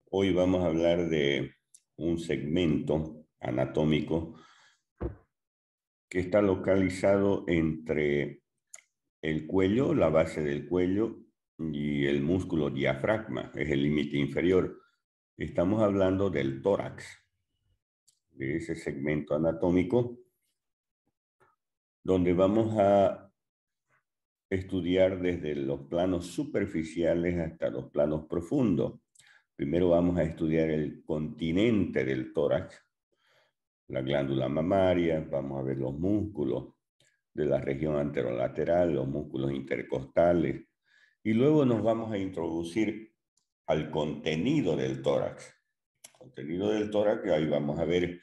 Hoy vamos a hablar de un segmento anatómico que está localizado entre el cuello, la base del cuello y el músculo diafragma, es el límite inferior. Estamos hablando del tórax, de ese segmento anatómico, donde vamos a estudiar desde los planos superficiales hasta los planos profundos. Primero vamos a estudiar el continente del tórax, la glándula mamaria, vamos a ver los músculos de la región anterolateral, los músculos intercostales, y luego nos vamos a introducir al contenido del tórax. Contenido del tórax, ahí vamos a ver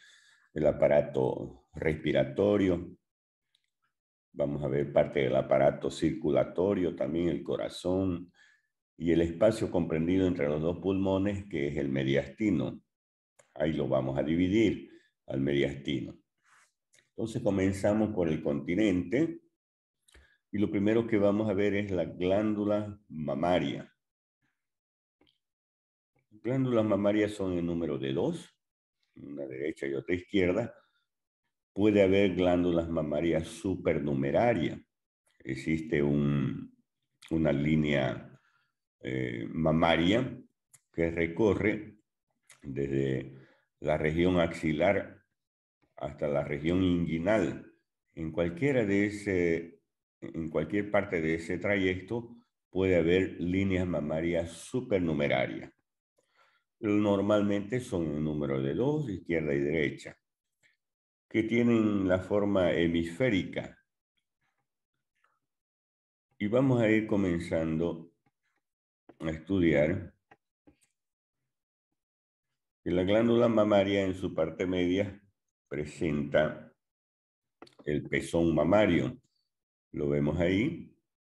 el aparato respiratorio, vamos a ver parte del aparato circulatorio, también el corazón y el espacio comprendido entre los dos pulmones, que es el mediastino. Ahí lo vamos a dividir al mediastino. Entonces comenzamos por el continente y lo primero que vamos a ver es la glándula mamaria. Las glándulas mamarias son en número de dos, una derecha y otra izquierda. Puede haber glándulas mamarias supernumerarias. Existe una línea mamaria que recorre desde la región axilar hasta la región inguinal. En cualquier parte de ese trayecto puede haber líneas mamarias supernumerarias. Normalmente son un número de dos, izquierda y derecha, que tienen la forma hemisférica. Y vamos a ir comenzando a estudiar que la glándula mamaria en su parte media presenta el pezón mamario. Lo vemos ahí,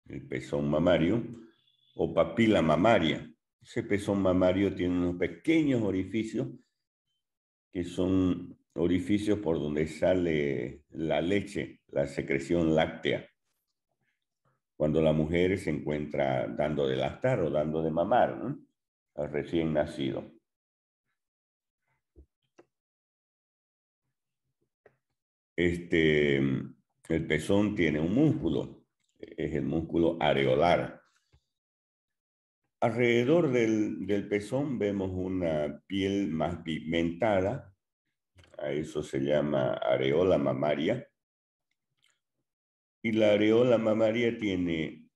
el pezón mamario o papila mamaria. Ese pezón mamario tiene unos pequeños orificios que son orificios por donde sale la leche, la secreción láctea. Cuando la mujer se encuentra dando de lactar o dando de mamar, ¿no?, al recién nacido. El pezón tiene un músculo, es el músculo areolar. Alrededor del pezón vemos una piel más pigmentada, a eso se llama areola mamaria. Y la areola mamaria tiene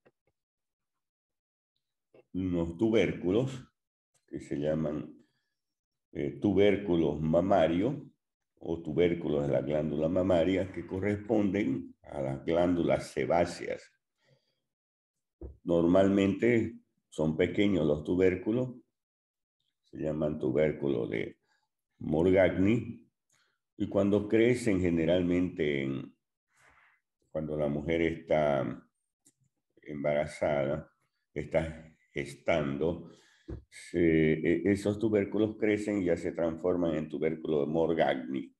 unos tubérculos que se llaman tubérculos mamarios o tubérculos de la glándula mamaria que corresponden a las glándulas sebáceas. Normalmente son pequeños los tubérculos, se llaman tubérculos de Morgagni, y cuando crecen generalmente cuando la mujer está embarazada, está gestando, esos tubérculos crecen y ya se transforman en tubérculos de Morgagni.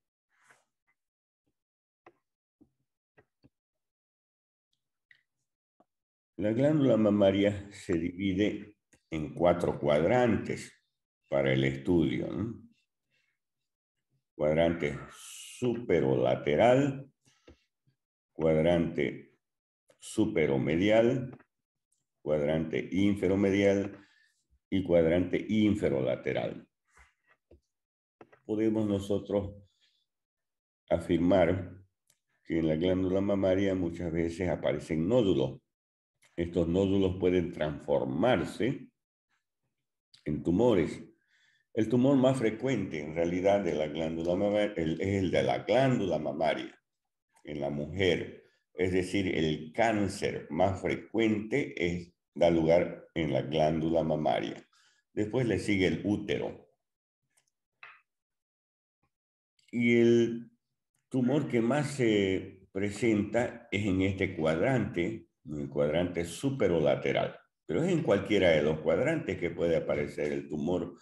La glándula mamaria se divide en 4 cuadrantes para el estudio, ¿no? Cuadrante superolateral, cuadrante superomedial, cuadrante inferomedial y cuadrante inferolateral. Podemos nosotros afirmar que en la glándula mamaria muchas veces aparecen nódulos. Estos nódulos pueden transformarse en tumores. El tumor más frecuente en realidad de la glándula mamaria es el de la glándula mamaria en la mujer. Es decir, el cáncer más frecuente da lugar en la glándula mamaria. Después le sigue el útero. Y el tumor que más se presenta es en este cuadrante, en el cuadrante superolateral. Pero es en cualquiera de los cuadrantes que puede aparecer el tumor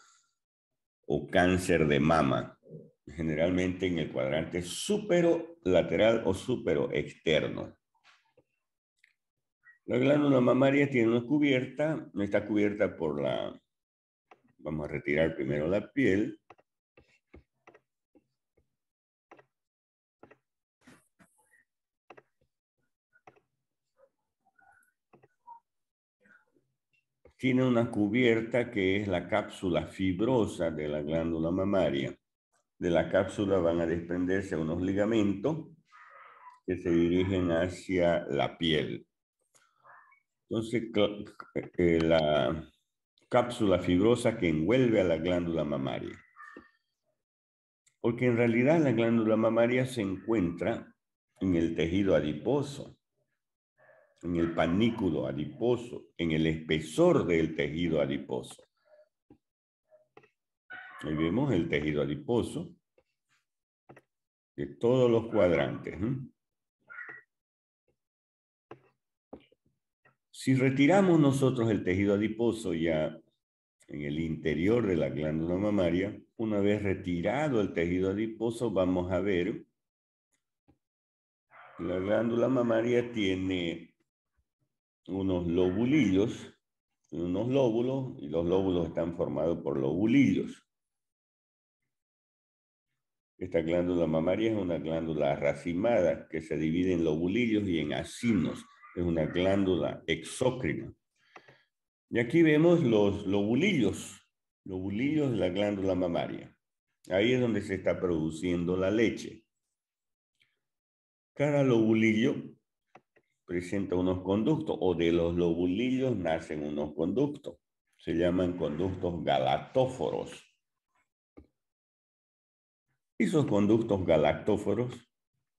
o cáncer de mama, generalmente en el cuadrante superolateral o superoexterno. La glándula mamaria tiene una cubierta, está cubierta por Vamos a retirar primero la piel. Tiene una cubierta que es la cápsula fibrosa de la glándula mamaria. De la cápsula van a desprenderse unos ligamentos que se dirigen hacia la piel. Entonces, la cápsula fibrosa que envuelve a la glándula mamaria. Porque en realidad la glándula mamaria se encuentra en el tejido adiposo, en el panículo adiposo, en el espesor del tejido adiposo. Ahí vemos el tejido adiposo de todos los cuadrantes. Si retiramos nosotros el tejido adiposo ya en el interior de la glándula mamaria, una vez retirado el tejido adiposo, vamos a ver que la glándula mamaria tiene unos lobulillos, unos lóbulos, y los lóbulos están formados por lobulillos. Esta glándula mamaria es una glándula racimada que se divide en lobulillos y en acinos. Es una glándula exócrina. Y aquí vemos los lobulillos de la glándula mamaria. Ahí es donde se está produciendo la leche. Cada lobulillo presenta unos conductos, o de los lobulillos nacen unos conductos. Se llaman conductos galactóforos. Esos conductos galactóforos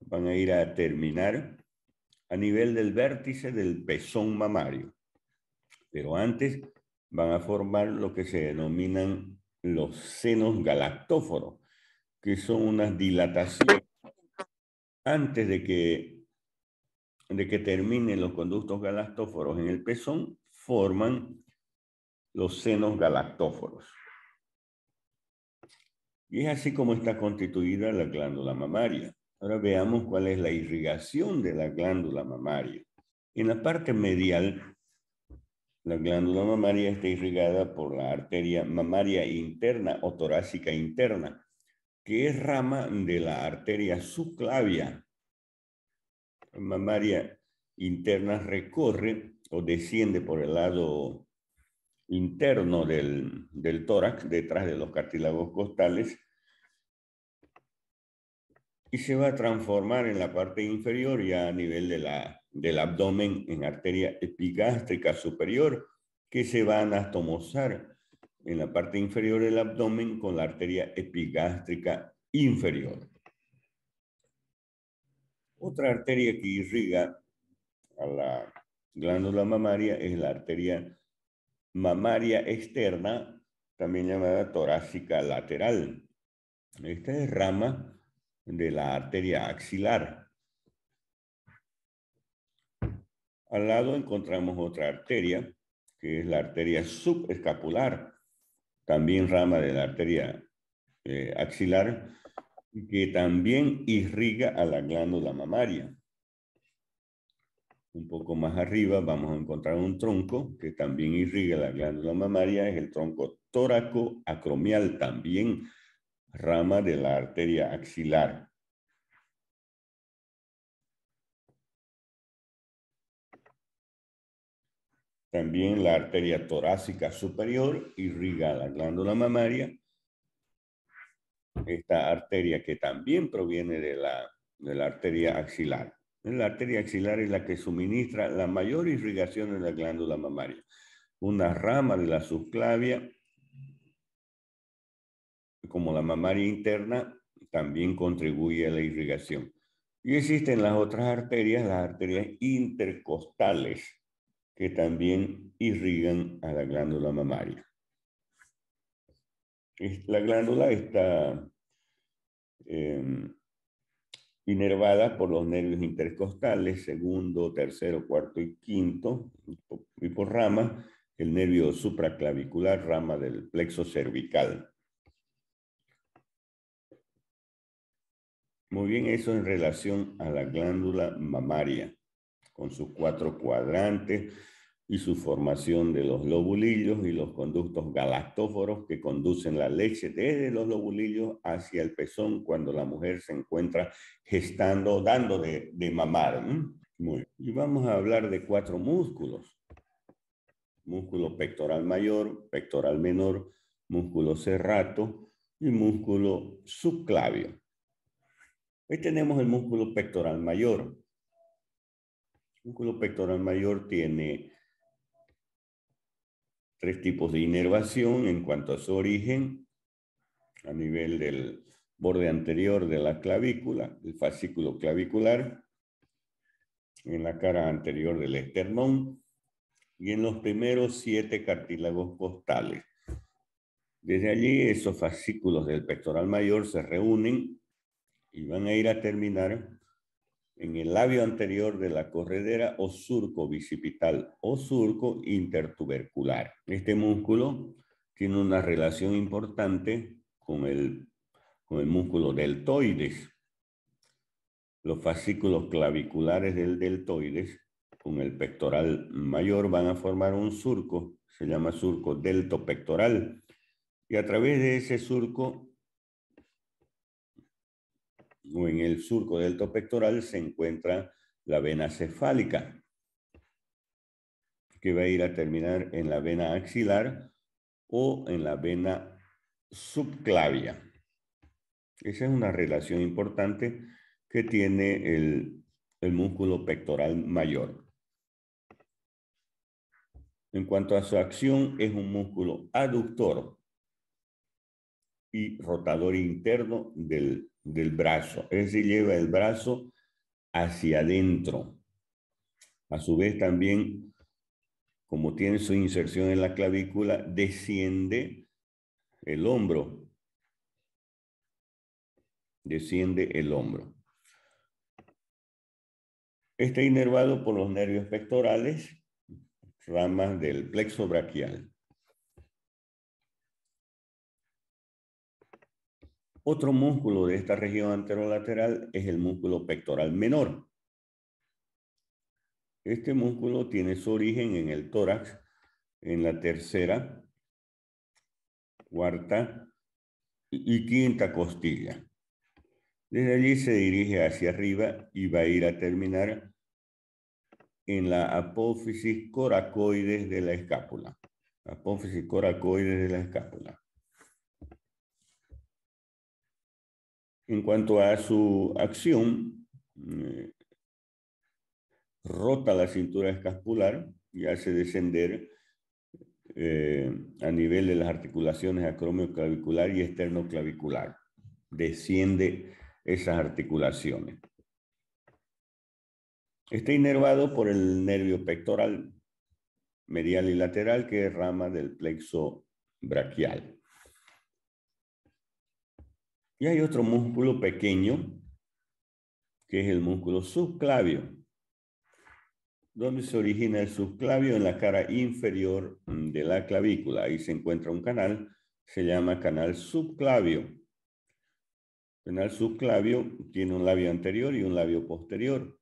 van a ir a terminar a nivel del vértice del pezón mamario. Pero antes van a formar lo que se denominan los senos galactóforos, que son unas dilataciones antes de que terminen los conductos galactóforos en el pezón, forman los senos galactóforos. Y es así como está constituida la glándula mamaria. Ahora veamos cuál es la irrigación de la glándula mamaria. En la parte medial, la glándula mamaria está irrigada por la arteria mamaria interna o torácica interna, que es rama de la arteria subclavia. La mamaria interna recorre o desciende por el lado interno del tórax, detrás de los cartílagos costales, y se va a transformar en la parte inferior, ya a nivel del abdomen, en arteria epigástrica superior, que se va a anastomosar en la parte inferior del abdomen con la arteria epigástrica inferior. Otra arteria que irriga a la glándula mamaria es la arteria mamaria externa, también llamada torácica lateral. Esta es rama de la arteria axilar. Al lado encontramos otra arteria, que es la arteria subescapular, también rama de la arteria axilar, que también irriga a la glándula mamaria. Un poco más arriba vamos a encontrar un tronco que también irriga la glándula mamaria, es el tronco tóraco-acromial, también rama de la arteria axilar. También la arteria torácica superior irriga la glándula mamaria. Esta arteria que también proviene de la arteria axilar. La arteria axilar es la que suministra la mayor irrigación en la glándula mamaria. Una rama de la subclavia, como la mamaria interna, también contribuye a la irrigación. Y existen las otras arterias, las arterias intercostales, que también irrigan a la glándula mamaria. La glándula está inervada por los nervios intercostales, segundo, tercero, cuarto y quinto, y por rama, el nervio supraclavicular, rama del plexo cervical. Muy bien, eso en relación a la glándula mamaria, con sus 4 cuadrantes, y su formación de los lobulillos y los conductos galactóforos que conducen la leche desde los lobulillos hacia el pezón cuando la mujer se encuentra gestando, dando de mamar. Muy bien. Y vamos a hablar de 4 músculos. Músculo pectoral mayor, pectoral menor, músculo serrato y músculo subclavio. Hoy tenemos el músculo pectoral mayor. El músculo pectoral mayor tiene 3 tipos de inervación en cuanto a su origen, a nivel del borde anterior de la clavícula, el fascículo clavicular, en la cara anterior del esternón y en los primeros 7 cartílagos costales. Desde allí, esos fascículos del pectoral mayor se reúnen y van a ir a terminar en el labio anterior de la corredera o surco bicipital o surco intertubercular. Este músculo tiene una relación importante con el músculo deltoides. Los fascículos claviculares del deltoides con el pectoral mayor van a formar un surco, se llama surco deltopectoral, y a través de ese surco o en el surco deltopectoral se encuentra la vena cefálica, que va a ir a terminar en la vena axilar o en la vena subclavia. Esa es una relación importante que tiene el músculo pectoral mayor. En cuanto a su acción, es un músculo aductor y rotador interno del brazo. Es decir, lleva el brazo hacia adentro. A su vez también, como tiene su inserción en la clavícula, desciende el hombro. Desciende el hombro. Está inervado por los nervios pectorales, ramas del plexo braquial. Otro músculo de esta región anterolateral es el músculo pectoral menor. Este músculo tiene su origen en el tórax, en la tercera, cuarta y quinta costilla. Desde allí se dirige hacia arriba y va a ir a terminar en la apófisis coracoides de la escápula. Apófisis coracoides de la escápula. En cuanto a su acción, rota la cintura escapular y hace descender a nivel de las articulaciones acromioclavicular y esternoclavicular. Desciende esas articulaciones. Está inervado por el nervio pectoral medial y lateral, que es rama del plexo braquial. Y hay otro músculo pequeño, que es el músculo subclavio. ¿Dónde se origina el subclavio? En la cara inferior de la clavícula. Ahí se encuentra un canal, se llama canal subclavio. El canal subclavio tiene un labio anterior y un labio posterior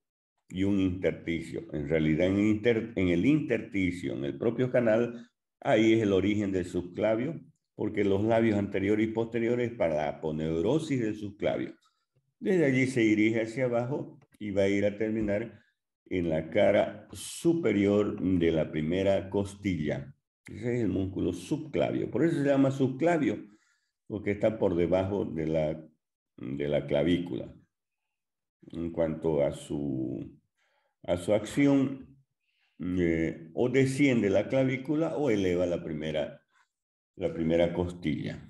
y un intersticio. En realidad, en el intersticio, en el propio canal, ahí es el origen del subclavio, porque los labios anteriores y posteriores para la aponeurosis del subclavio. Desde allí se dirige hacia abajo y va a ir a terminar en la cara superior de la primera costilla. Ese es el músculo subclavio. Por eso se llama subclavio, porque está por debajo de la clavícula. En cuanto a su acción, o desciende la clavícula o eleva la primera costilla.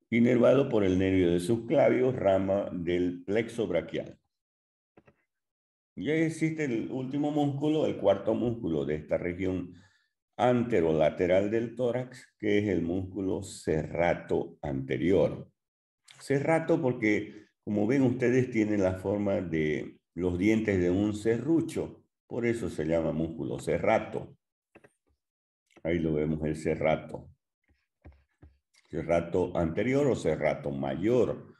Inervado por el nervio de subclavio, rama del plexo braquial. Ya existe el último músculo, el cuarto músculo de esta región anterolateral del tórax, que es el músculo serrato anterior. Serrato porque, como ven ustedes, tiene la forma de los dientes de un serrucho, por eso se llama músculo serrato. Ahí lo vemos, el serrato. Serrato anterior o serrato mayor.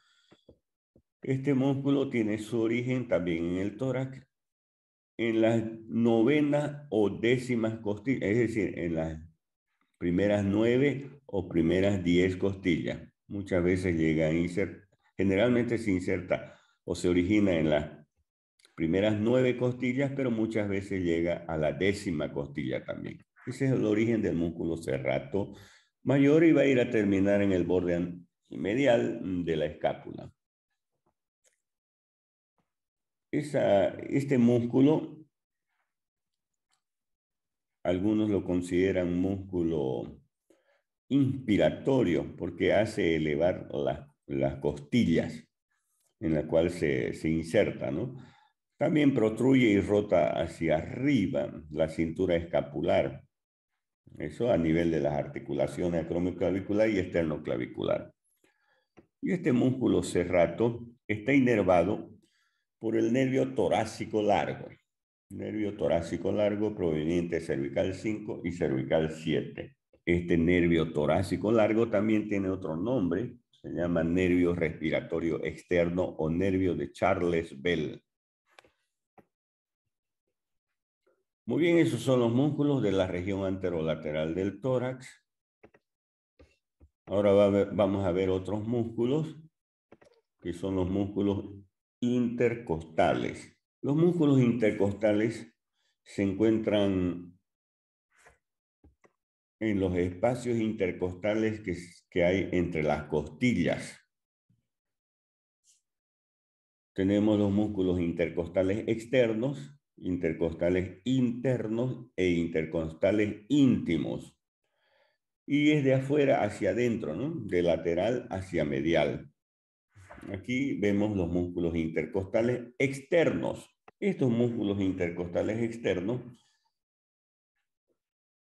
Este músculo tiene su origen también en el tórax, en las novenas o décimas costillas, es decir, en las primeras 9 o primeras 10 costillas. Muchas veces llega a insertar, generalmente se inserta o se origina en las primeras 9 costillas, pero muchas veces llega a la 10ª costilla también. Ese es el origen del músculo serrato mayor y va a ir a terminar en el borde medial de la escápula. Este músculo, algunos lo consideran músculo inspiratorio porque hace elevar las costillas en la cual se inserta, ¿no? También protruye y rota hacia arriba la cintura escapular. Eso a nivel de las articulaciones acromioclavicular y esternoclavicular. Y este músculo serrato está inervado por el nervio torácico largo. Nervio torácico largo proveniente de cervical 5 y cervical 7. Este nervio torácico largo también tiene otro nombre, se llama nervio respiratorio externo o nervio de Charles-Bell. Muy bien, esos son los músculos de la región anterolateral del tórax. Ahora vamos a ver otros músculos, que son los músculos intercostales. Los músculos intercostales se encuentran en los espacios intercostales que hay entre las costillas. Tenemos los músculos intercostales externos, intercostales internos e intercostales íntimos. Y es de afuera hacia adentro, ¿no? De lateral hacia medial. Aquí vemos los músculos intercostales externos. Estos músculos intercostales externos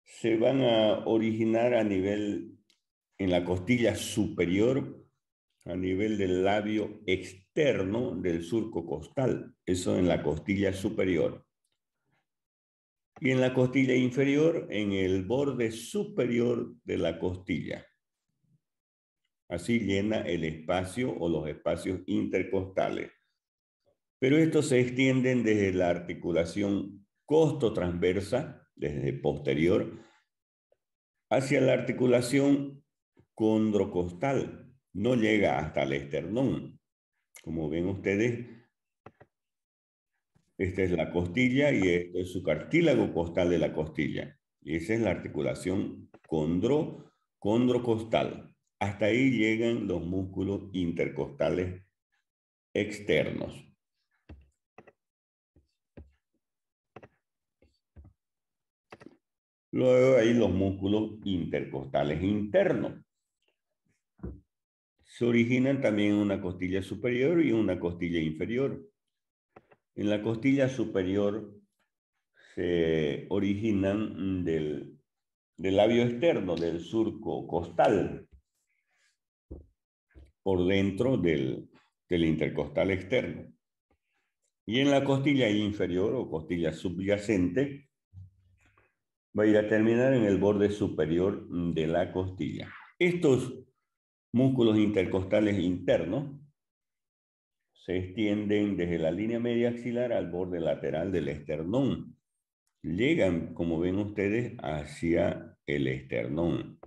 se van a originar a nivel, en la costilla superior, a nivel del labio externo del surco costal. Eso en la costilla superior. Y en la costilla inferior, en el borde superior de la costilla. Así llena el espacio o los espacios intercostales. Pero estos se extienden desde la articulación costotransversa, desde posterior, hacia la articulación condrocostal. No llega hasta el esternón. Como ven ustedes, esta es la costilla y este es su cartílago costal de la costilla. Y esa es la articulación condrocostal. Hasta ahí llegan los músculos intercostales externos. Luego hay los músculos intercostales internos. Se originan también en una costilla superior y una costilla inferior. En la costilla superior se originan del labio externo, del surco costal, por dentro del intercostal externo. Y en la costilla inferior o costilla subyacente va a ir a terminar en el borde superior de la costilla. Estos músculos intercostales internos se extienden desde la línea media axilar al borde lateral del esternón. Llegan, como ven ustedes, hacia el esternón.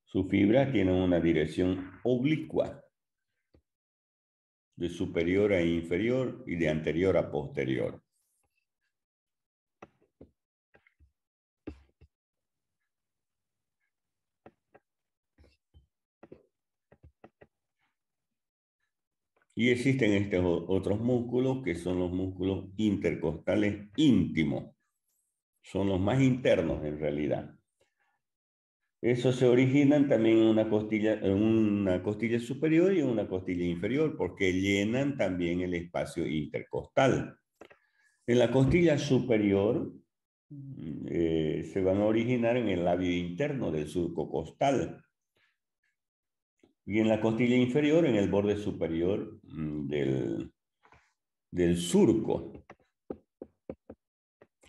Sus fibras tienen una dirección oblicua, de superior a inferior y de anterior a posterior. Y existen estos otros músculos que son los músculos intercostales íntimos. Son los más internos en realidad. Esos se originan también en una costilla superior y en una costilla inferior porque llenan también el espacio intercostal. En la costilla superior se van a originar en el labio interno del surco costal. Y en la costilla inferior, en el borde superior del surco.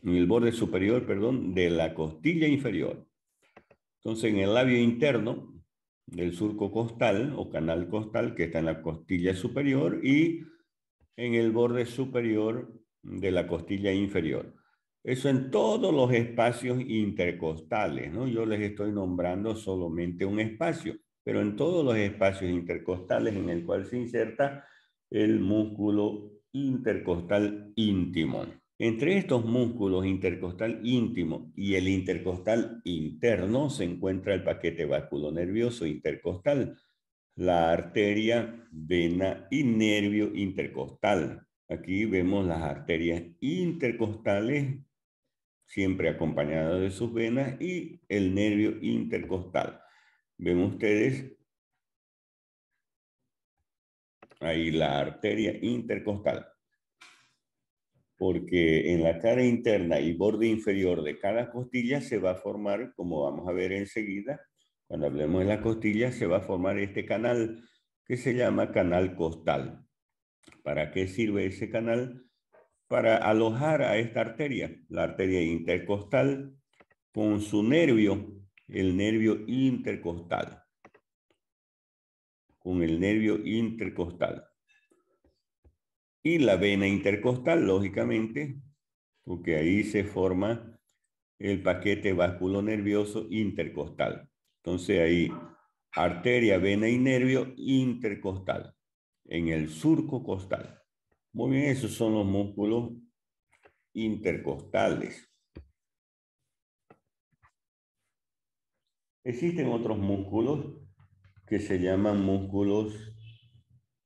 En el borde superior, perdón, de la costilla inferior. Entonces, en el labio interno del surco costal o canal costal, que está en la costilla superior, y en el borde superior de la costilla inferior. Eso en todos los espacios intercostales, ¿no? Yo les estoy nombrando solamente un espacio, pero en todos los espacios intercostales en el cual se inserta el músculo intercostal íntimo. Entre estos músculos intercostal íntimo y el intercostal interno se encuentra el paquete vasculonervioso intercostal, la arteria, vena y nervio intercostal. Aquí vemos las arterias intercostales, siempre acompañadas de sus venas, y el nervio intercostal. Ven ustedes ahí la arteria intercostal, porque en la cara interna y borde inferior de cada costilla se va a formar, como vamos a ver enseguida, cuando hablemos de la costilla, se va a formar este canal que se llama canal costal. ¿Para qué sirve ese canal? Para alojar a esta arteria, la arteria intercostal, con su nervio, el nervio intercostal. Con el nervio intercostal. Y la vena intercostal, lógicamente, porque ahí se forma el paquete vasculonervioso intercostal. Entonces ahí, arteria, vena y nervio intercostal, en el surco costal. Muy bien, esos son los músculos intercostales. Existen otros músculos que se llaman músculos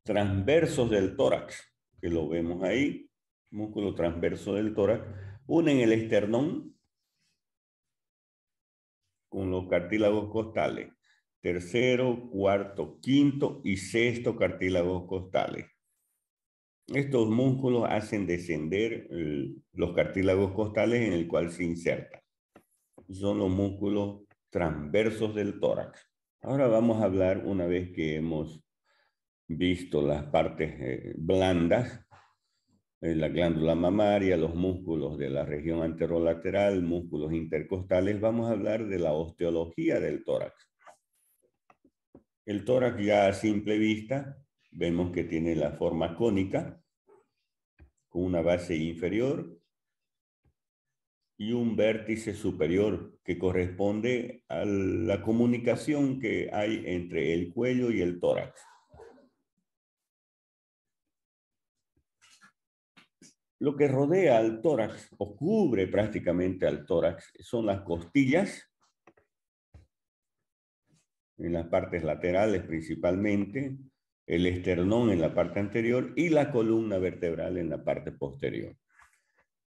transversos del tórax, que lo vemos ahí, músculo transverso del tórax, unen el esternón con los cartílagos costales, tercero, cuarto, quinto y sexto cartílagos costales. Estos músculos hacen descender los cartílagos costales en el cual se insertan. Son los músculos transversos del tórax. Ahora vamos a hablar, una vez que hemos visto las partes blandas, la glándula mamaria, los músculos de la región anterolateral, músculos intercostales, vamos a hablar de la osteología del tórax. El tórax ya a simple vista vemos que tiene la forma cónica, con una base inferior y un vértice superior que corresponde a la comunicación que hay entre el cuello y el tórax. Lo que rodea al tórax, o cubre prácticamente al tórax, son las costillas, en las partes laterales principalmente, el esternón en la parte anterior y la columna vertebral en la parte posterior.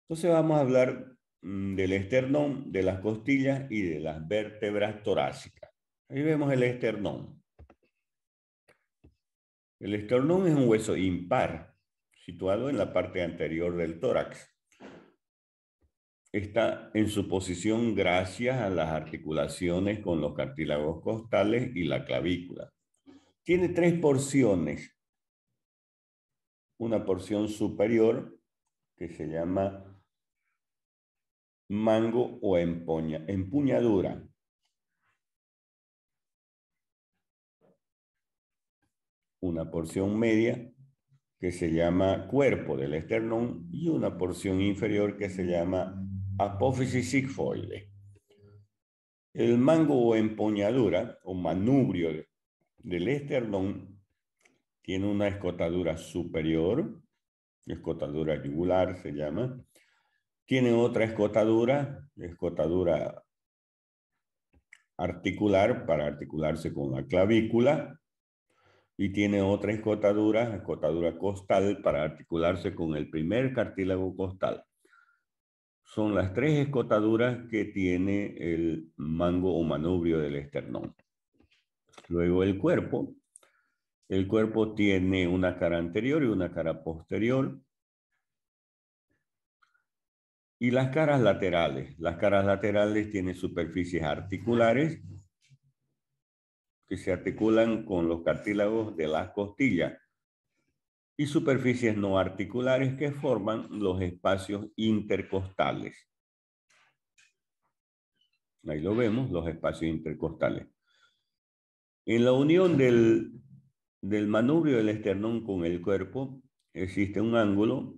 Entonces vamos a hablar del esternón, de las costillas y de las vértebras torácicas. Ahí vemos el esternón. El esternón es un hueso impar, situado en la parte anterior del tórax. Está en su posición gracias a las articulaciones con los cartílagos costales y la clavícula. Tiene tres porciones. Una porción superior que se llama mango o empuñadura. Una porción media que se llama cuerpo del esternón y una porción inferior que se llama apófisis sigmoide. El mango o empuñadura o manubrio del esternón tiene una escotadura superior, escotadura yugular se llama. Tiene otra escotadura articular para articularse con la clavícula. Y tiene otra escotadura costal para articularse con el primer cartílago costal. Son las tres escotaduras que tiene el mango o manubrio del esternón. Luego el cuerpo. El cuerpo tiene una cara anterior y una cara posterior. Y las caras laterales. Las caras laterales tienen superficies articulares que se articulan con los cartílagos de las costillas y superficies no articulares que forman los espacios intercostales. Ahí lo vemos, los espacios intercostales. En la unión del manubrio del esternón con el cuerpo existe un ángulo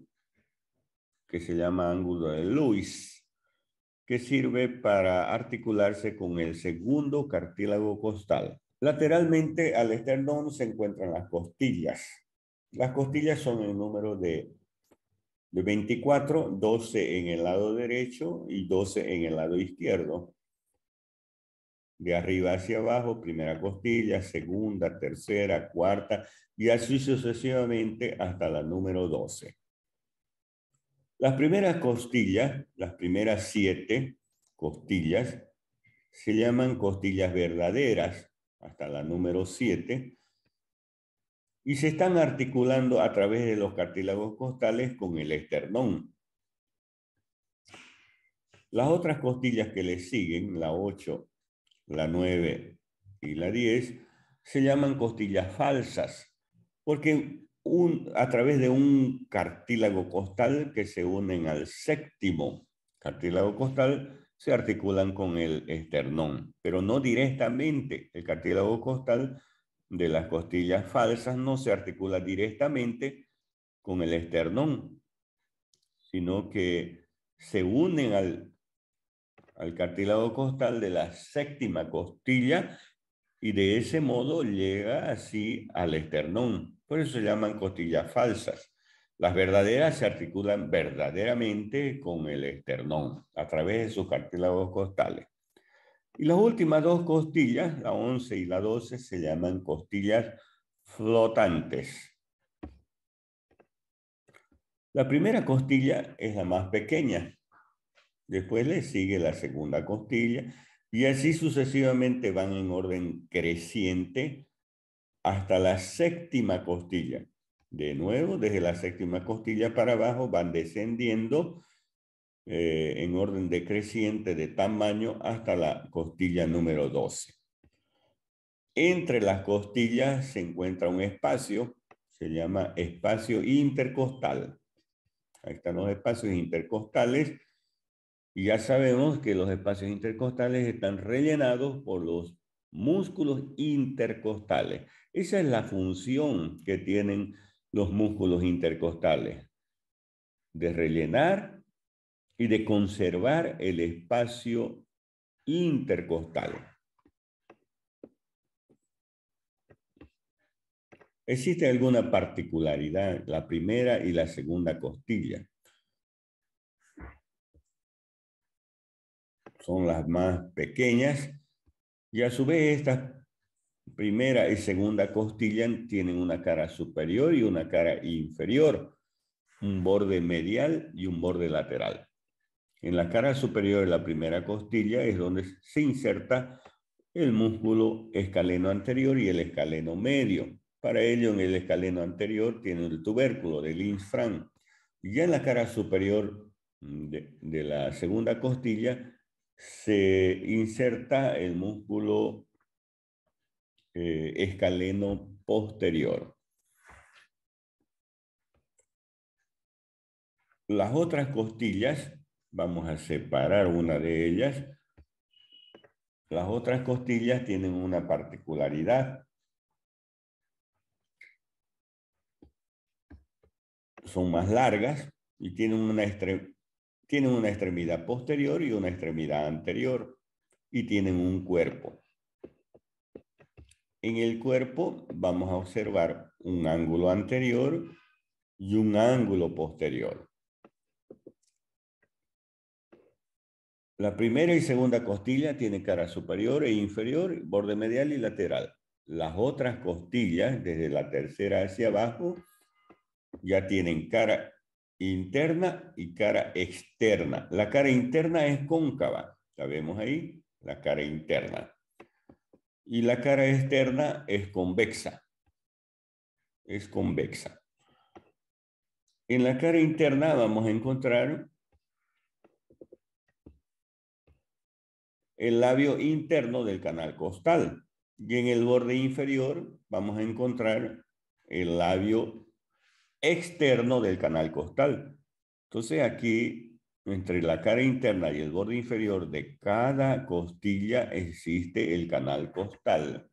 que se llama ángulo de Lewis, que sirve para articularse con el segundo cartílago costal. Lateralmente al esternón se encuentran las costillas. Las costillas son el número de 24, 12 en el lado derecho y 12 en el lado izquierdo. De arriba hacia abajo, primera costilla, segunda, tercera, cuarta, y así sucesivamente hasta la número 12. Las primeras costillas, las primeras 7 costillas, se llaman costillas verdaderas, hasta la número 7, y se están articulando a través de los cartílagos costales con el esternón. Las otras costillas que le siguen, la 8, la 9 y la 10, se llaman costillas falsas, porque a través de un cartílago costal que se unen al séptimo cartílago costal, se articulan con el esternón, pero no directamente. El cartílago costal de las costillas falsas no se articula directamente con el esternón, sino que se unen al cartílago costal de la séptima costilla y de ese modo llega así al esternón. Por eso se llaman costillas falsas. Las verdaderas se articulan verdaderamente con el esternón a través de sus cartílagos costales. Y las últimas dos costillas, la 11 y la 12, se llaman costillas flotantes. La primera costilla es la más pequeña. Después le sigue la segunda costilla y así sucesivamente van en orden creciente hasta la séptima costilla. De nuevo, desde la séptima costilla para abajo van descendiendo en orden decreciente de tamaño hasta la costilla número 12. Entre las costillas se encuentra un espacio, se llama espacio intercostal. Ahí están los espacios intercostales. Y ya sabemos que los espacios intercostales están rellenados por los músculos intercostales. Esa es la función que tienen los músculos intercostales, de rellenar y de conservar el espacio intercostal. ¿Existe alguna particularidad? La primera y la segunda costilla son las más pequeñas y a su vez estas primera y segunda costilla tienen una cara superior y una cara inferior, un borde medial y un borde lateral. En la cara superior de la primera costilla es donde se inserta el músculo escaleno anterior y el escaleno medio. Para ello, en el escaleno anterior tiene el tubérculo del Linz-Franz. Y ya en la cara superior de la segunda costilla se inserta el músculo escaleno posterior. Las otras costillas, vamos a separar una de ellas. Las otras costillas tienen una particularidad. Son más largas y tienen una extremidad posterior y una extremidad anterior y tienen un cuerpo. En el cuerpo vamos a observar un ángulo anterior y un ángulo posterior. La primera y segunda costilla tienen cara superior e inferior, borde medial y lateral. Las otras costillas, desde la tercera hacia abajo, ya tienen cara interna y cara externa. La cara interna es cóncava, la vemos ahí, la cara interna. Y la cara externa es convexa. Es convexa. En la cara interna vamos a encontrar el labio interno del canal costal. Y en el borde inferior vamos a encontrar el labio externo del canal costal. Entonces aquí, entre la cara interna y el borde inferior de cada costilla existe el canal costal.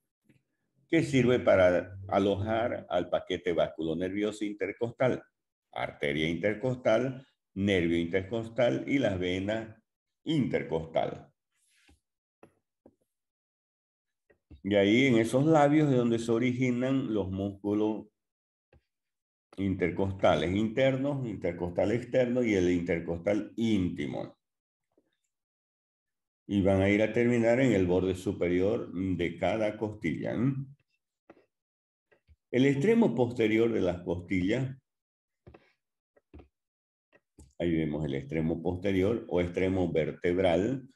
que sirve para alojar al paquete vasculonervioso intercostal, arteria intercostal, nervio intercostal y las venas intercostal. Y ahí en esos labios es donde se originan los músculos intercostales internos, intercostal externo y el intercostal íntimo. Y van a ir a terminar en el borde superior de cada costilla. El extremo posterior de las costillas, ahí vemos el extremo posterior o extremo vertebral,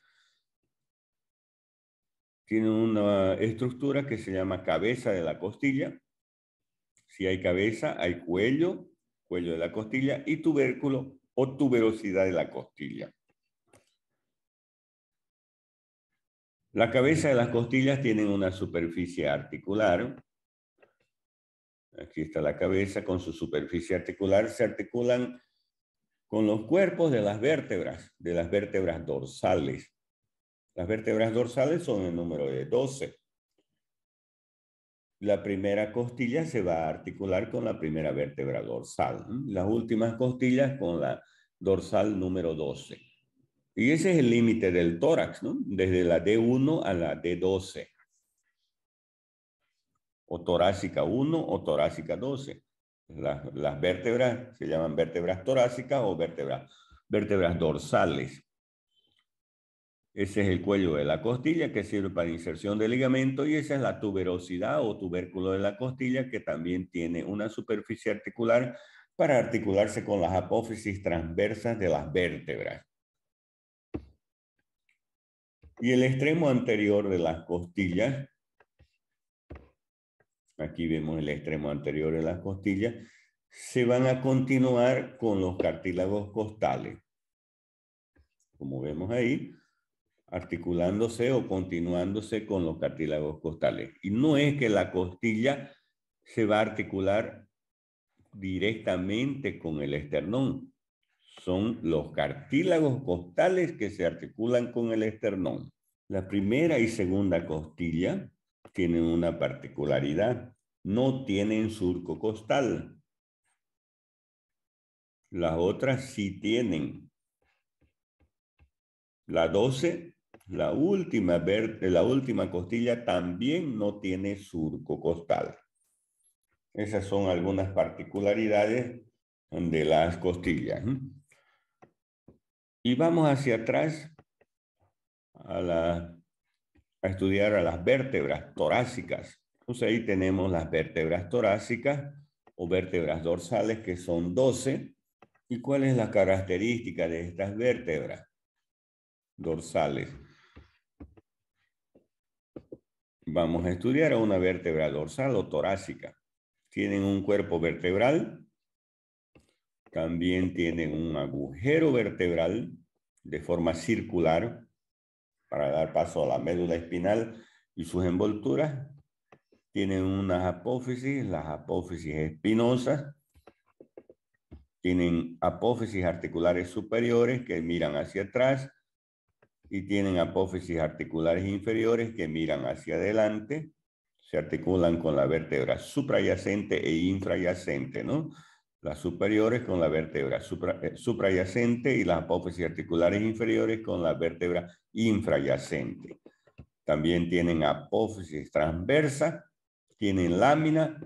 tiene una estructura que se llama cabeza de la costilla. Si hay cabeza, hay cuello, cuello de la costilla y tubérculo o tuberosidad de la costilla. La cabeza de las costillas tienen una superficie articular. Aquí está la cabeza con su superficie articular. Se articulan con los cuerpos de las vértebras dorsales. Las vértebras dorsales son el número de 12. La primera costilla se va a articular con la primera vértebra dorsal. Las últimas costillas con la dorsal número 12. Y ese es el límite del tórax, ¿no? Desde la D1 a la D12. O torácica 1 o torácica 12. Las vértebras se llaman vértebras torácicas o vértebras dorsales. Ese es el cuello de la costilla que sirve para inserción de ligamento y esa es la tuberosidad o tubérculo de la costilla que también tiene una superficie articular para articularse con las apófisis transversas de las vértebras. Y el extremo anterior de las costillas, aquí vemos el extremo anterior de las costillas, se van a continuar con los cartílagos costales. Como vemos ahí, articulándose o continuándose con los cartílagos costales. Y no es que la costilla se va a articular directamente con el esternón. Son los cartílagos costales que se articulan con el esternón. La primera y segunda costilla tienen una particularidad. No tienen surco costal. Las otras sí tienen. La 12, la última costilla también no tiene surco costal. Esas son algunas particularidades de las costillas. Y vamos hacia atrás a estudiar a las vértebras torácicas. Pues ahí tenemos las vértebras torácicas o vértebras dorsales que son 12. ¿Y cuál es la característica de estas vértebras dorsales? Vamos a estudiar a una vértebra dorsal o torácica. Tienen un cuerpo vertebral, también tienen un agujero vertebral de forma circular para dar paso a la médula espinal y sus envolturas. Tienen unas apófisis, las apófisis espinosas. Tienen apófisis articulares superiores que miran hacia atrás y tienen apófisis articulares inferiores que miran hacia adelante. Se articulan con la vértebra suprayacente e infrayacente, ¿no? Las superiores con la vértebra suprayacente y las apófisis articulares inferiores con la vértebra infrayacente. También tienen apófisis transversa, tienen lámina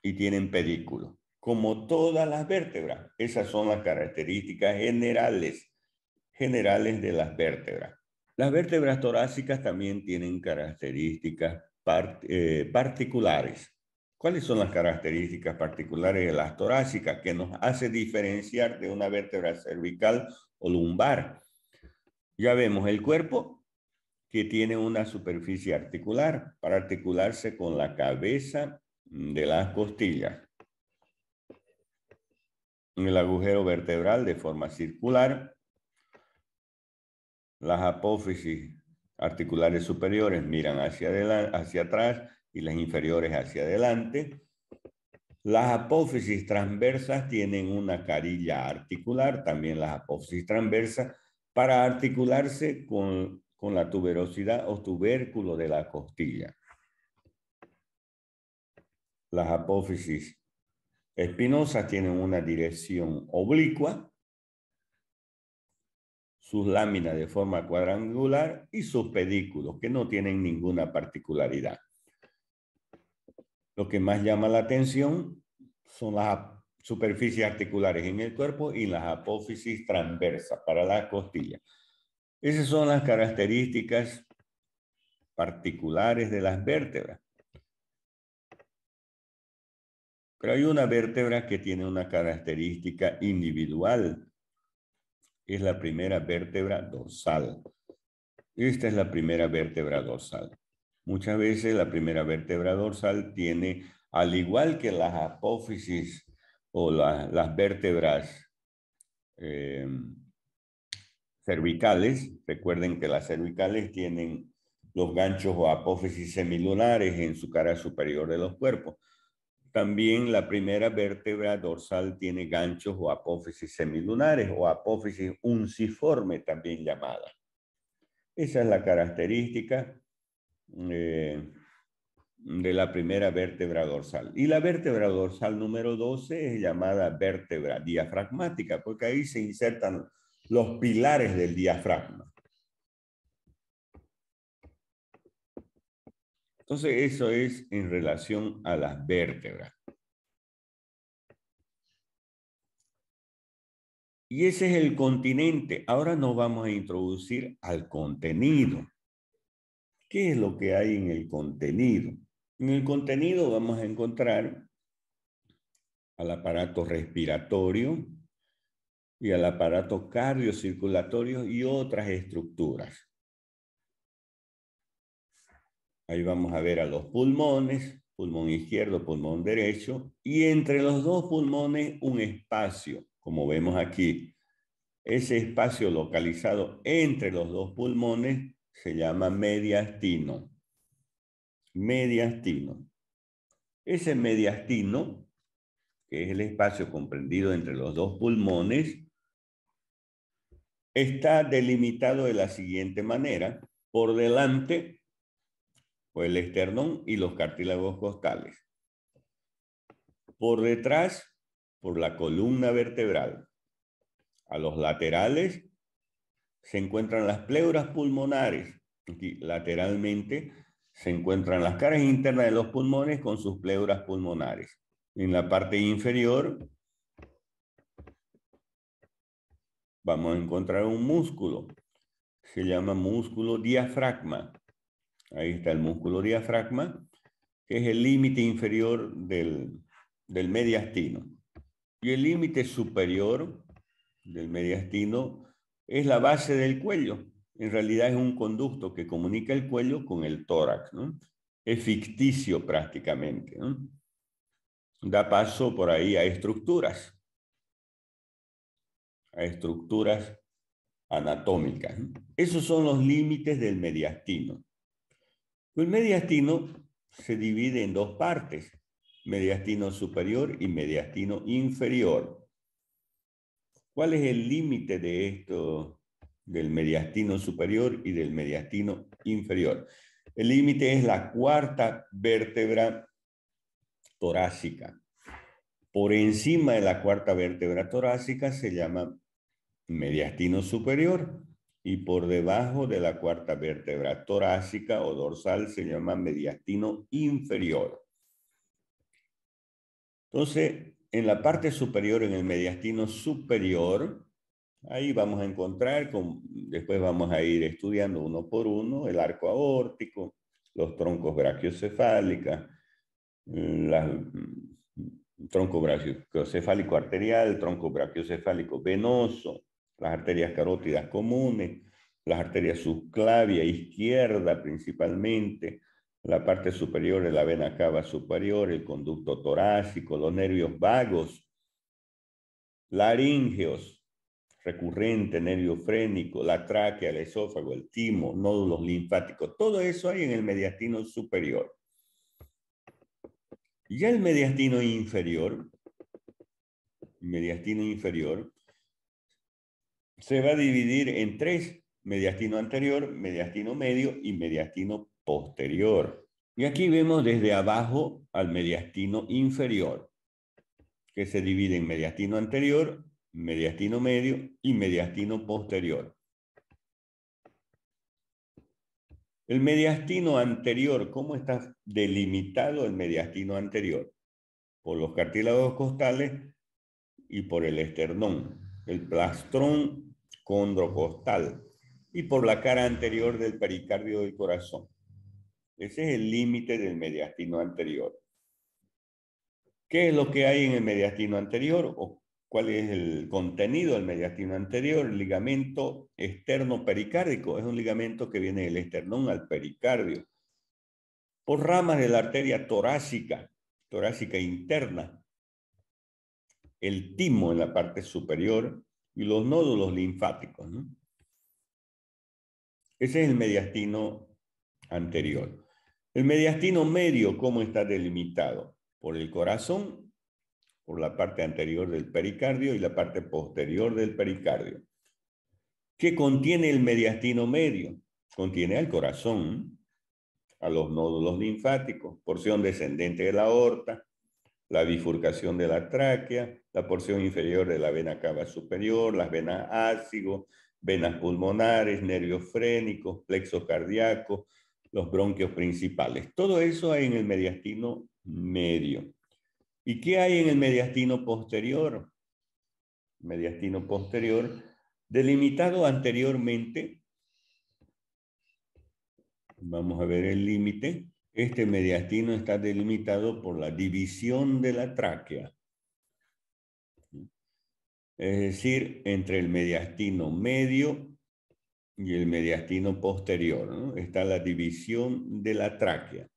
y tienen pedículo. Como todas las vértebras, esas son las características generales de las vértebras. Las vértebras torácicas también tienen características particulares. ¿Cuáles son las características particulares de las torácicas que nos hace diferenciar de una vértebra cervical o lumbar? Ya vemos el cuerpo que tiene una superficie articular para articularse con la cabeza de las costillas. El agujero vertebral de forma circular. Las apófisis articulares superiores miran hacia atrás y las inferiores hacia adelante. Las apófisis transversas tienen una carilla articular, también las apófisis transversas, para articularse con la tuberosidad o tubérculo de la costilla. Las apófisis espinosas tienen una dirección oblicua, sus láminas de forma cuadrangular y sus pedículos, que no tienen ninguna particularidad. Lo que más llama la atención son las superficies articulares en el cuerpo y las apófisis transversas para las costillas. Esas son las características particulares de las vértebras. Pero hay una vértebra que tiene una característica individual. Es la primera vértebra dorsal. Esta es la primera vértebra dorsal. Muchas veces la primera vértebra dorsal tiene, al igual que las apófisis o las vértebras cervicales, recuerden que las cervicales tienen los ganchos o apófisis semilunares en su cara superior de los cuerpos. También la primera vértebra dorsal tiene ganchos o apófisis semilunares o apófisis unciforme también llamada. Esa es la característica de la primera vértebra dorsal. Y la vértebra dorsal número 12 es llamada vértebra diafragmática, porque ahí se insertan los pilares del diafragma. Entonces, eso es en relación a las vértebras. Y ese es el continente. Ahora nos vamos a introducir al contenido. ¿Qué es lo que hay en el contenido? En el contenido vamos a encontrar al aparato respiratorio y al aparato cardiocirculatorio y otras estructuras. Ahí vamos a ver a los pulmones, pulmón izquierdo, pulmón derecho, y entre los dos pulmones un espacio, como vemos aquí. Ese espacio localizado entre los dos pulmones se llama mediastino. Mediastino. Ese mediastino, que es el espacio comprendido entre los dos pulmones, está delimitado de la siguiente manera. Por delante, pues el esternón y los cartílagos costales. Por detrás, por la columna vertebral. A los laterales se encuentran las pleuras pulmonares. Aquí, lateralmente, se encuentran las caras internas de los pulmones con sus pleuras pulmonares. En la parte inferior vamos a encontrar un músculo. Se llama músculo diafragma. Ahí está el músculo diafragma, que es el límite inferior del mediastino. Y el límite superior del mediastino es la base del cuello. En realidad es un conducto que comunica el cuello con el tórax, ¿no? Es ficticio prácticamente, ¿no? Da paso por ahí a estructuras anatómicas, ¿no? Esos son los límites del mediastino. El mediastino se divide en dos partes, mediastino superior y mediastino inferior. ¿Cuál es el límite de esto, del mediastino superior y del mediastino inferior? El límite es la cuarta vértebra torácica. Por encima de la cuarta vértebra torácica se llama mediastino superior y por debajo de la cuarta vértebra torácica o dorsal se llama mediastino inferior. Entonces, en la parte superior, en el mediastino superior, ahí vamos a encontrar, después vamos a ir estudiando uno por uno, el arco aórtico, los troncos brachiocefálicos, tronco brachiocefálico arterial, tronco brachiocefálico venoso, las arterias carótidas comunes, las arterias subclavia izquierda principalmente, la parte superior de la vena cava superior, el conducto torácico, los nervios vagos, laríngeos, recurrente, nervio frénico, la tráquea, el esófago, el timo, nódulos linfáticos, todo eso hay en el mediastino superior. Ya el mediastino inferior se va a dividir en tres: mediastino anterior, mediastino medio y mediastino posterior. Y aquí vemos desde abajo al mediastino inferior, que se divide en mediastino anterior, mediastino medio y mediastino posterior. El mediastino anterior, ¿cómo está delimitado el mediastino anterior? Por los cartílagos costales y por el esternón, el plastrón condrocostal y por la cara anterior del pericardio del corazón. Ese es el límite del mediastino anterior. ¿Qué es lo que hay en el mediastino anterior? ¿O cuál es el contenido del mediastino anterior? El ligamento externo pericárdico es un ligamento que viene del esternón al pericardio. Por ramas de la arteria torácica interna, el timo en la parte superior y los nódulos linfáticos, ¿no? Ese es el mediastino anterior. El mediastino medio, ¿cómo está delimitado? Por el corazón, por la parte anterior del pericardio y la parte posterior del pericardio. ¿Qué contiene el mediastino medio? Contiene al corazón, a los nódulos linfáticos, porción descendente de la aorta, la bifurcación de la tráquea, la porción inferior de la vena cava superior, las venas ácido, venas pulmonares, nervios frénicos, plexo cardíaco, los bronquios principales. Todo eso hay en el mediastino medio. ¿Y qué hay en el mediastino posterior? Mediastino posterior, delimitado anteriormente. Vamos a ver el límite. Este mediastino está delimitado por la división de la tráquea. Es decir, entre el mediastino medio y el mediastino posterior, ¿no? Está la división de la tráquea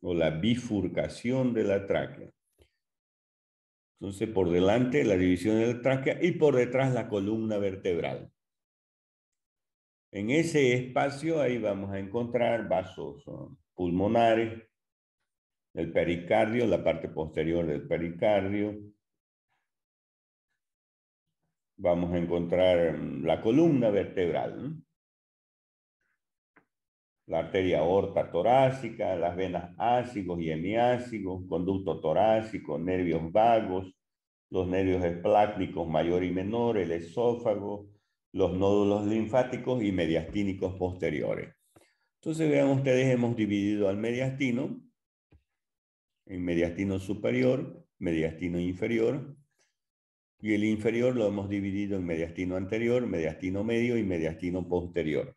o la bifurcación de la tráquea. Entonces, por delante la división de la tráquea y por detrás la columna vertebral. En ese espacio ahí vamos a encontrar vasos pulmonares, el pericardio, la parte posterior del pericardio. Vamos a encontrar la columna vertebral, ¿no? La arteria aorta torácica, las venas ácigos y hemiácigos, conducto torácico, nervios vagos, los nervios esplácnicos mayor y menor, el esófago, los nódulos linfáticos y mediastínicos posteriores. Entonces vean ustedes, hemos dividido al mediastino en mediastino superior, mediastino inferior, y el inferior lo hemos dividido en mediastino anterior, mediastino medio y mediastino posterior.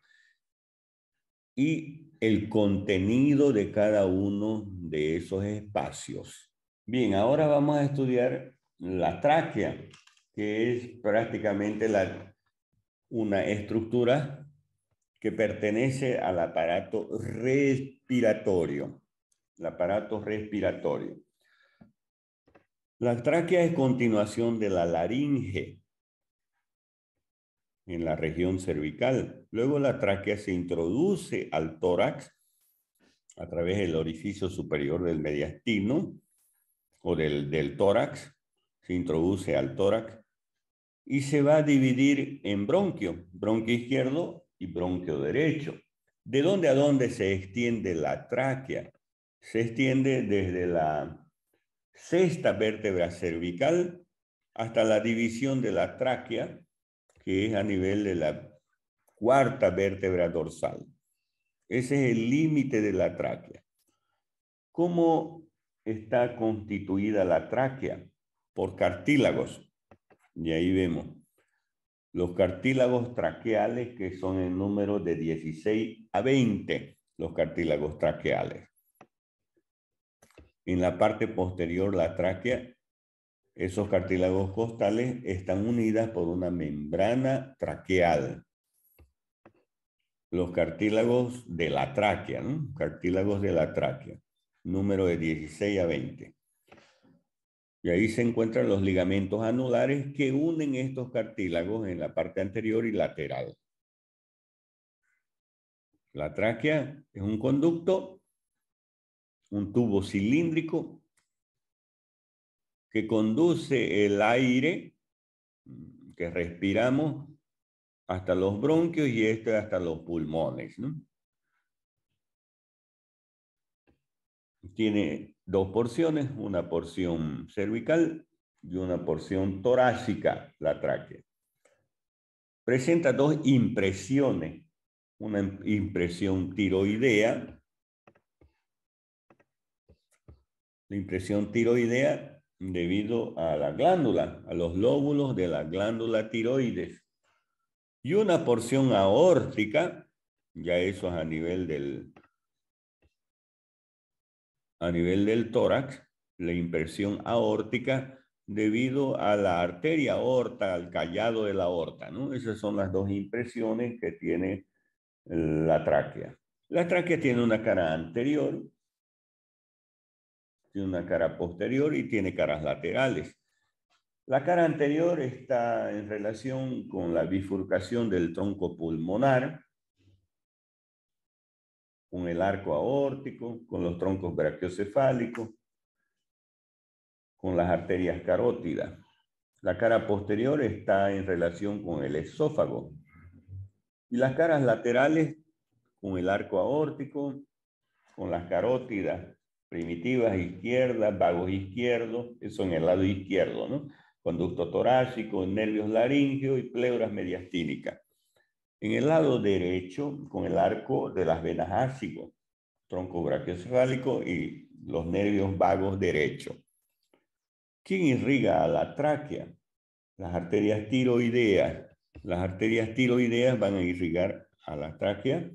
Y el contenido de cada uno de esos espacios. Bien, ahora vamos a estudiar la tráquea, que es prácticamente una estructura que pertenece al aparato respiratorio. El aparato respiratorio. La tráquea es continuación de la laringe en la región cervical. Luego la tráquea se introduce al tórax a través del orificio superior del mediastino o del tórax, se introduce al tórax y se va a dividir en bronquio, bronquio izquierdo y bronquio derecho. ¿De dónde a dónde se extiende la tráquea? Se extiende desde la sexta vértebra cervical hasta la división de la tráquea, que es a nivel de la cuarta vértebra dorsal. Ese es el límite de la tráquea. ¿Cómo está constituida la tráquea? Por cartílagos. Y ahí vemos los cartílagos traqueales, que son en número de 16 a 20, los cartílagos traqueales. En la parte posterior, la tráquea, esos cartílagos costales están unidas por una membrana traqueal. Los cartílagos de la tráquea, ¿no? Cartílagos de la tráquea, número de 16 a 20. Y ahí se encuentran los ligamentos anulares que unen estos cartílagos en la parte anterior y lateral. La tráquea es un conducto, un tubo cilíndrico que conduce el aire que respiramos hasta los bronquios y hasta los pulmones, ¿no? Tiene dos porciones, una porción cervical y una porción torácica, la tráquea. Presenta dos impresiones, una impresión tiroidea. La impresión tiroidea debido a la glándula, a los lóbulos de la glándula tiroides. Y una porción aórtica, ya eso es a nivel del tórax, la impresión aórtica debido a la arteria aorta, al callado de la aorta, ¿no? Esas son las dos impresiones que tiene la tráquea. La tráquea tiene una cara anterior, tiene una cara posterior y tiene caras laterales. La cara anterior está en relación con la bifurcación del tronco pulmonar, con el arco aórtico, con los troncos brachiocefálicos, con las arterias carótidas. La cara posterior está en relación con el esófago. Y las caras laterales con el arco aórtico, con las carótidas primitivas izquierdas, vagos izquierdos, eso en el lado izquierdo, ¿no? Conducto torácico, nervios laríngeos y pleuras mediastínicas. En el lado derecho, con el arco de las venas ácido, tronco brachiocefálico y los nervios vagos derechos. ¿Quién irriga a la tráquea? Las arterias tiroideas. Las arterias tiroideas van a irrigar a la tráquea.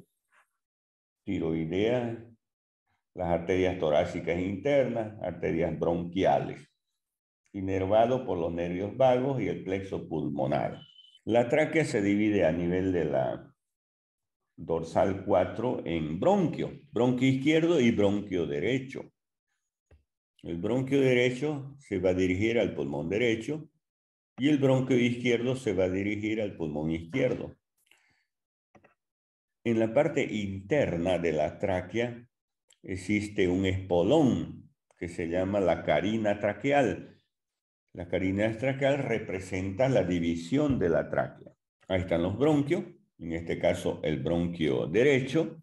Tiroideas, las arterias torácicas internas, arterias bronquiales. Inervado por los nervios vagos y el plexo pulmonar. La tráquea se divide a nivel de la dorsal 4 en bronquio izquierdo y bronquio derecho. El bronquio derecho se va a dirigir al pulmón derecho y el bronquio izquierdo se va a dirigir al pulmón izquierdo. En la parte interna de la tráquea existe un espolón que se llama la carina traqueal. La carina traqueal representa la división de la tráquea. Ahí están los bronquios, en este caso el bronquio derecho,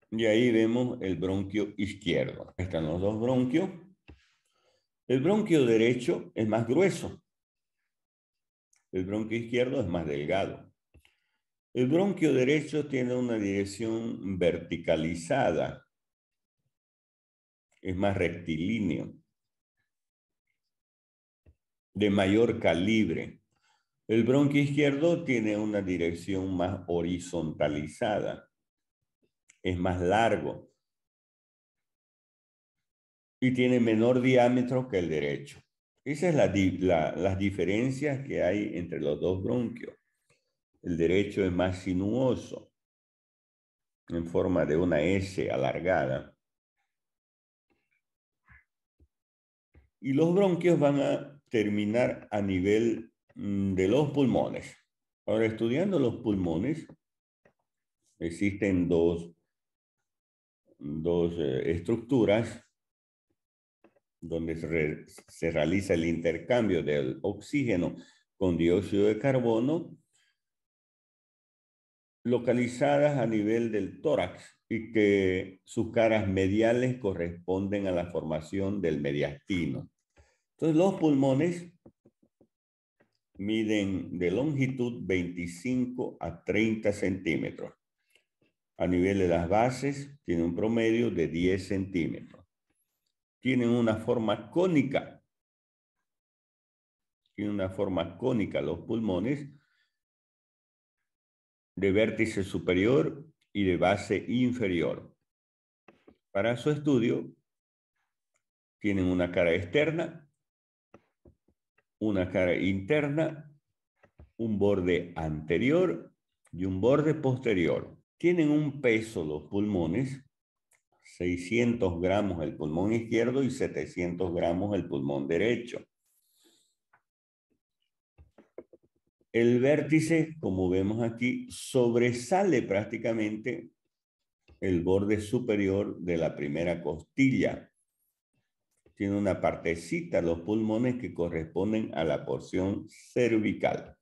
y ahí vemos el bronquio izquierdo. Ahí están los dos bronquios. El bronquio derecho es más grueso. El bronquio izquierdo es más delgado. El bronquio derecho tiene una dirección verticalizada. Es más rectilíneo. De mayor calibre. El bronquio izquierdo tiene una dirección más horizontalizada. Es más largo. Y tiene menor diámetro que el derecho. Esas son las diferencias que hay entre los dos bronquios. El derecho es más sinuoso, en forma de una S alargada. Y los bronquios van a terminar a nivel de los pulmones. Ahora, estudiando los pulmones, existen dos estructuras donde se realiza el intercambio del oxígeno con dióxido de carbono, localizadas a nivel del tórax y que sus caras mediales corresponden a la formación del mediastino. Entonces, los pulmones miden de longitud 25 a 30 centímetros. A nivel de las bases, tiene un promedio de 10 centímetros. Tienen una forma cónica. Tienen una forma cónica los pulmones, de vértice superior y de base inferior. Para su estudio, tienen una cara externa, una cara interna, un borde anterior y un borde posterior. Tienen un peso los pulmones, 600 gramos el pulmón izquierdo y 700 gramos el pulmón derecho. El vértice, como vemos aquí, sobresale prácticamente el borde superior de la primera costilla. Tiene una partecita los pulmones que corresponden a la porción cervical.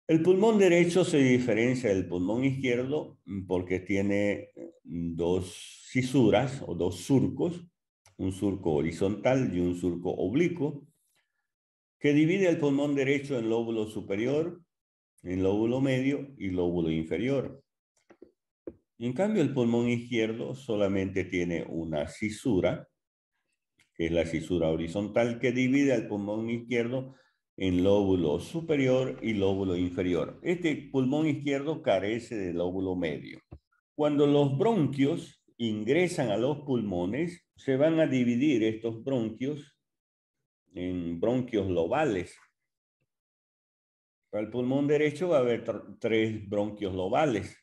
El pulmón derecho se diferencia del pulmón izquierdo porque tiene dos fisuras o dos surcos, un surco horizontal y un surco oblicuo, que divide el pulmón derecho en lóbulo superior, en lóbulo medio y lóbulo inferior. En cambio, el pulmón izquierdo solamente tiene una fisura, que es la fisura horizontal, que divide al pulmón izquierdo en lóbulo superior y lóbulo inferior. Este pulmón izquierdo carece de lóbulo medio. Cuando los bronquios ingresan a los pulmones, se van a dividir estos bronquios en bronquios lobales. Para el pulmón derecho va a haber tres bronquios lobales: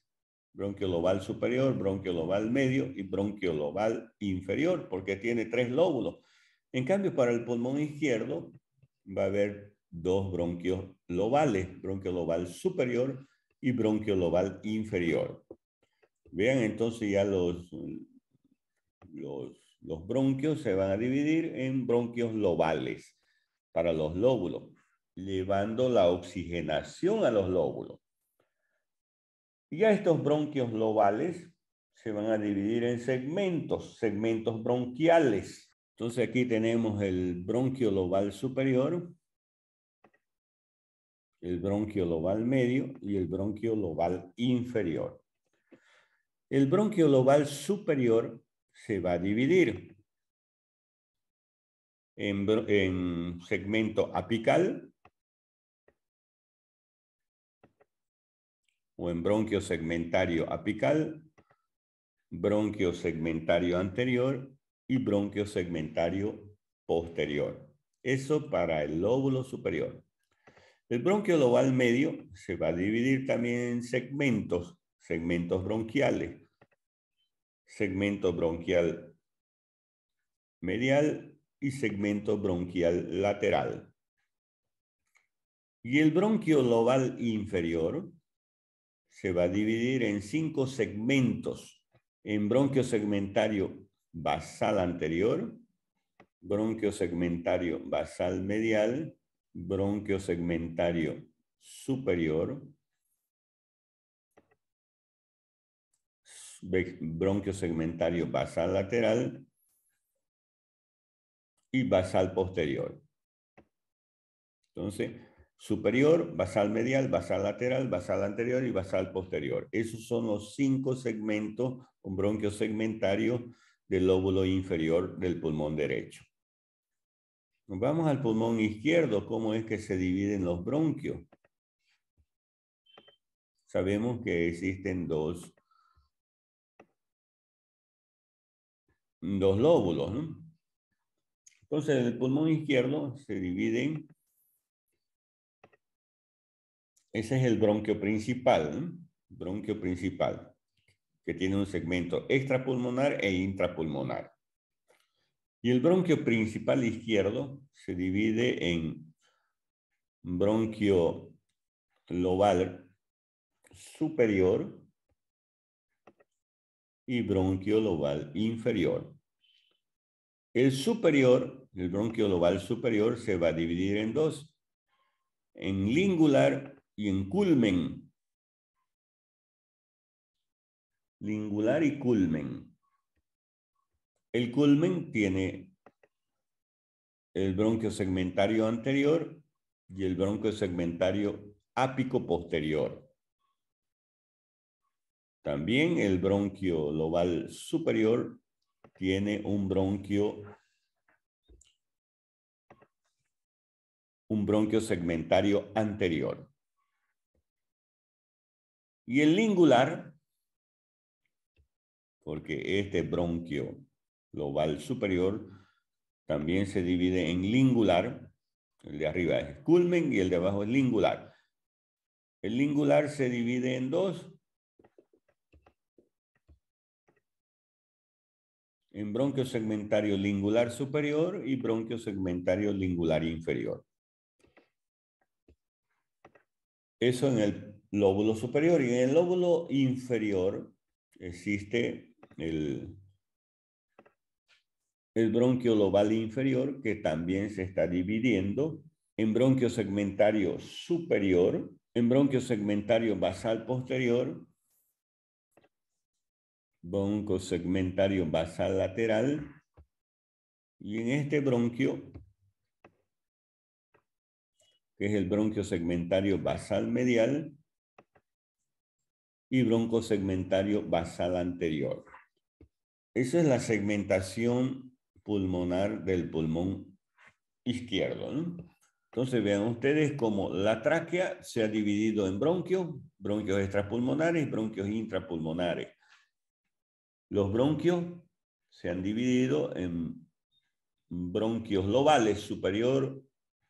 bronquio lobal superior, bronquio lobal medio y bronquio lobal inferior, porque tiene tres lóbulos. En cambio, para el pulmón izquierdo va a haber dos bronquios lobales: bronquio lobal superior y bronquio lobal inferior. Vean entonces ya los bronquios se van a dividir en bronquios lobales para los lóbulos, llevando la oxigenación a los lóbulos. Y ya estos bronquios lobales se van a dividir en segmentos bronquiales. Entonces aquí tenemos el bronquio lobal superior, el bronquio lobal medio y el bronquio lobal inferior. El bronquio lobal superior se va a dividir en segmento apical o en bronquio segmentario apical, bronquio segmentario anterior y bronquio segmentario posterior. Eso para el lóbulo superior. El bronquio lobal medio se va a dividir también en segmentos bronquiales. Segmento bronquial medial y segmento bronquial lateral. Y el bronquio lobal inferior se va a dividir en 5 segmentos: en bronquio segmentario basal anterior, bronquio segmentario basal medial, bronquio segmentario superior, bronquio segmentario basal lateral y basal posterior. Entonces, superior, basal medial, basal lateral, basal anterior y basal posterior. Esos son los 5 segmentos con bronquio segmentario del lóbulo inferior del pulmón derecho. Nos vamos al pulmón izquierdo. ¿Cómo es que se dividen los bronquios? Sabemos que existen dos lóbulos, ¿no? Entonces, el pulmón izquierdo se divide, ese es el bronquio principal, ¿no? Bronquio principal, que tiene un segmento extrapulmonar e intrapulmonar. Y el bronquio principal izquierdo se divide en bronquio lobal superior y bronquio lobal inferior. El superior, el bronquio lobal superior, se va a dividir en dos: en lingular y en culmen. Lingular y culmen. El culmen tiene el bronquio segmentario anterior y el bronquio segmentario ápico posterior. También el bronquio lobal superior tiene un bronquio segmentario anterior. Y el lingular, porque este bronquio lobal superior también se divide en lingular. El de arriba es culmen y el de abajo es lingular. El lingular se divide en dos: en bronquio segmentario lingular superior y bronquio segmentario lingular inferior. Eso en el lóbulo superior. Y en el lóbulo inferior existe el bronquio lobal inferior, que también se está dividiendo en bronquio segmentario superior, en bronquio segmentario basal posterior, bronquio segmentario basal lateral, y en este bronquio, que es el bronquio segmentario basal medial, y bronquio segmentario basal anterior. Esa es la segmentación pulmonar del pulmón izquierdo, ¿no? Entonces vean ustedes cómo la tráquea se ha dividido en bronquios, bronquios extrapulmonares y bronquios intrapulmonares. Los bronquios se han dividido en bronquios lobales, superior,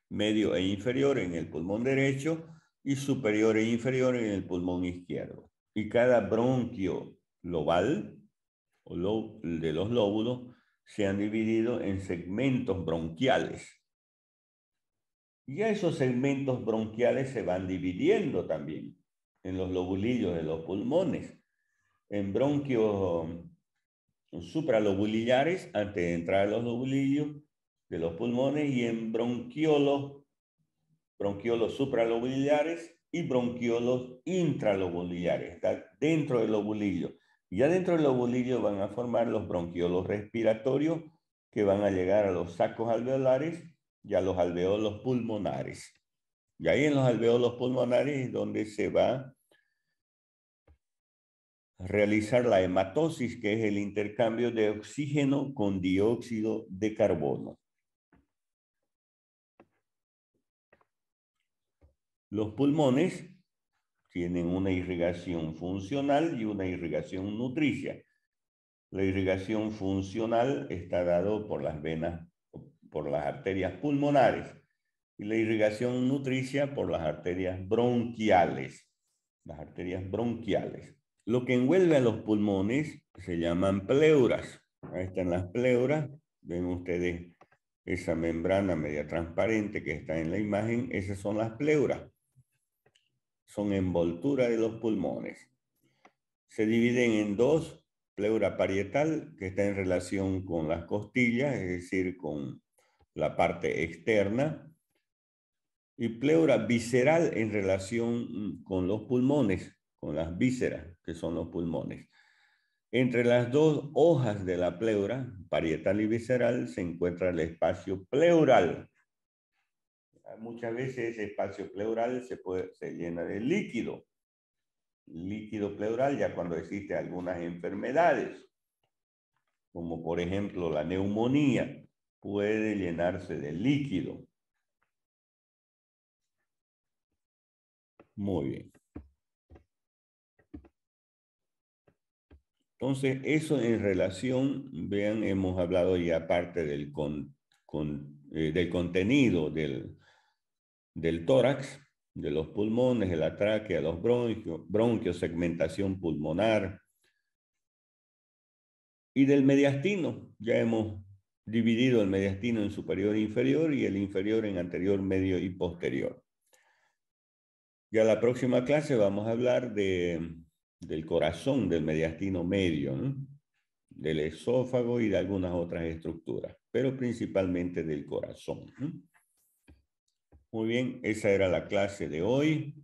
medio e inferior en el pulmón derecho y superior e inferior en el pulmón izquierdo. Y cada bronquio lobal o de los lóbulos se han dividido en segmentos bronquiales. Y ya esos segmentos bronquiales se van dividiendo también en los lobulillos de los pulmones, en bronquios supralobulillares antes de entrar a los lobulillos de los pulmones y en bronquiolos supralobulillares y bronquiolos intralobulillares, está dentro del lobulillo. Y ya dentro del lobulillo van a formar los bronquiolos respiratorios que van a llegar a los sacos alveolares y a los alveolos pulmonares. Y ahí en los alveolos pulmonares es donde se va a realizar la hematosis, que es el intercambio de oxígeno con dióxido de carbono. Los pulmones tienen una irrigación funcional y una irrigación nutricia. La irrigación funcional está dado por las venas, por las arterias pulmonares, y la irrigación nutricia por las arterias bronquiales. Las arterias bronquiales. Lo que envuelve a los pulmones se llaman pleuras. Ahí están las pleuras. Ven ustedes esa membrana media transparente que está en la imagen. Esas son las pleuras. Son envoltura de los pulmones. Se dividen en dos: pleura parietal, que está en relación con las costillas, es decir, con la parte externa, y pleura visceral en relación con los pulmones, con las vísceras, que son los pulmones. Entre las dos hojas de la pleura, parietal y visceral, se encuentra el espacio pleural. Muchas veces ese espacio pleural se llena de líquido pleural, ya cuando existen algunas enfermedades, como por ejemplo la neumonía, puede llenarse de líquido. Muy bien. Entonces, eso en relación, vean, hemos hablado ya parte del contenido del tórax, de los pulmones, de la tráquea, los bronquios, segmentación pulmonar, y del mediastino. Ya hemos dividido el mediastino en superior e inferior y el inferior en anterior, medio y posterior. Ya la próxima clase vamos a hablar del corazón del mediastino medio, ¿no? Del esófago y de algunas otras estructuras, pero principalmente del corazón, ¿no? Muy bien, esa era la clase de hoy.